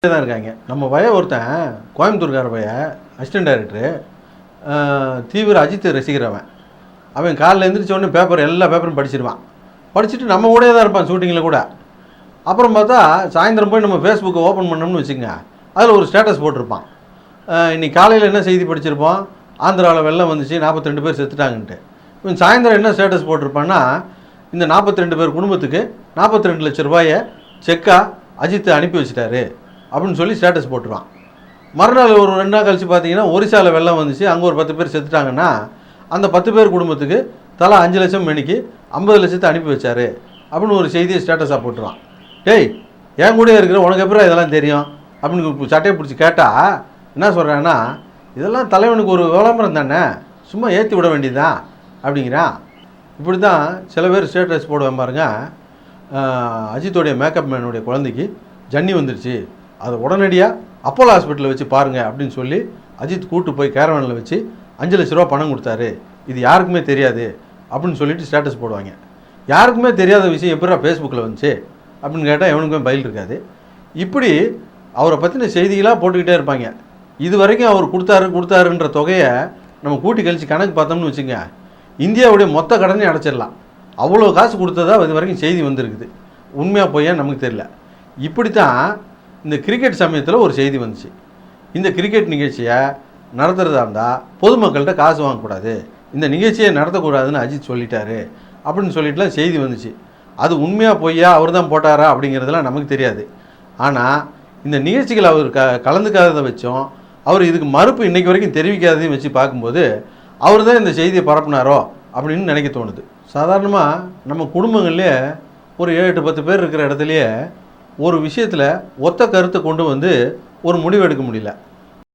தான் இருக்காங்க. நம்ம பையன் ஒருத்தன் கோயம்புத்தூர்கார பையன் அசிஸ்டன்ட் டைரக்டரு, தீவிர அஜித் ரசிக்கிறவன். அவன் காலைல எழுந்திரிச்ச உடனே எல்லா பேப்பரும் படிச்சிருவான். படிச்சுட்டு நம்ம கூடயே தான் இருப்பான் ஷூட்டிங்கில் கூட. அப்புறம் பார்த்தா சாயந்தரம் போய் நம்ம ஃபேஸ்புக்கை ஓப்பன் பண்ணோம்னு வச்சுக்கோங்க, அதில் ஒரு ஸ்டேட்டஸ் போட்டிருப்பான். இன்றைக்கி காலையில் என்ன செய்தி படிச்சிருப்போம், ஆந்திராவில் வெள்ளம் வந்துச்சு 42 பேர் செத்துட்டாங்கன்ட்டு. இவன் சாயந்தரம் என்ன ஸ்டேட்டஸ் போட்டிருப்பான்னா, இந்த 42 பேர் குடும்பத்துக்கு 42 லட்ச ரூபாயை செக்காக அஜித் அனுப்பி வச்சுட்டாரு அப்படின்னு சொல்லி ஸ்டேட்டஸ் போட்டுருவான். மறுநாள் ஒரு 2 நாள் கழித்து பார்த்தீங்கன்னா ஒரிசாவில் வெள்ளம் வந்துச்சு, அங்கே ஒரு 10 பேர் செத்துட்டாங்கன்னா அந்த 10 பேர் குடும்பத்துக்கு தலா 5 லட்சம் மணிக்கு 50 லட்சத்தை அனுப்பி வச்சாரு அப்படின்னு ஒரு செய்தியை ஸ்டேட்டஸாக போட்டுருவான். டேய், என் கூட இருக்கிற உனக்கு எப்பறம் இதெல்லாம் தெரியும் அப்படின்னு சட்டையை பிடிச்சி கேட்டால் என்ன சொல்கிறான்னா, இதெல்லாம் தலைவனுக்கு ஒரு விளம்பரம் தானே, சும்மா ஏற்றி விட வேண்டியதுதான் அப்படிங்கிறான். இப்படி தான் சில பேர் ஸ்டேட்டஸ் போடுவேன் பாருங்க. அஜித்தோடைய மேக்கப் மேனுடைய குழந்தைக்கு ஜன்னி வந்துருச்சு, அதை உடனடியாக அப்போலோ ஹாஸ்பிட்டலில் வச்சு பாருங்கள் அப்படின்னு சொல்லி அஜித் கூட்டு போய் கேரவனில் வச்சு 5 லட்ச ரூபா பணம் கொடுத்தாரு, இது யாருக்குமே தெரியாது அப்படின்னு சொல்லிட்டு ஸ்டேட்டஸ் போடுவாங்க. யாருக்குமே தெரியாத விஷயம் எப்படா ஃபேஸ்புக்கில் வந்துச்சு அப்படின்னு கேட்டால் எவனுக்குமே பயில் இருக்காது. இப்படி அவரை பற்றின செய்திகளாக போட்டுக்கிட்டே இருப்பாங்க. இது வரைக்கும் அவர் கொடுத்தாருன்ற தொகையை நம்ம கூட்டி கழித்து கணக்கு பார்த்தோம்னு வச்சுங்க, இந்தியாவுடைய மொத்த கடனையும் அடைச்சிடலாம். அவ்வளோ காசு கொடுத்ததா இது வரைக்கும் செய்தி வந்திருக்குது. உண்மையாக போய் நமக்கு தெரியல. இப்படி தான் இந்த கிரிக்கெட் சமயத்தில் ஒரு செய்தி வந்துச்சு. இந்த கிரிக்கெட் நிகழ்ச்சியை நடத்துகிறதா இருந்தால் பொதுமக்கள்கிட்ட காசு வாங்கக்கூடாது, இந்த நிகழ்ச்சியை நடத்தக்கூடாதுன்னு அஜித் சொல்லிட்டாரு அப்படின்னு சொல்லிட்டுலாம் செய்தி வந்துச்சு. அது உண்மையாக போய்யா அவர் தான் போட்டாரா அப்படிங்கிறதுலாம் நமக்கு தெரியாது. ஆனால் இந்த நிகழ்ச்சிகள் அவர் கலந்துக்காததை வச்சோம், அவர் இதுக்கு மறுப்பு இன்றைக்கு வரைக்கும் தெரிவிக்காததையும் வச்சு பார்க்கும்போது அவர் தான் இந்த செய்தியை பரப்புனாரோ அப்படின்னு நினைக்க தோணுது. சாதாரணமாக நம்ம குடும்பங்கள்லேயே ஒரு 7-10 பேர் இருக்கிற இடத்துலையே ஒரு விஷயத்தில் ஒத்த கருத்தை கொண்டு வந்து ஒரு முடிவு எடுக்க முடியல.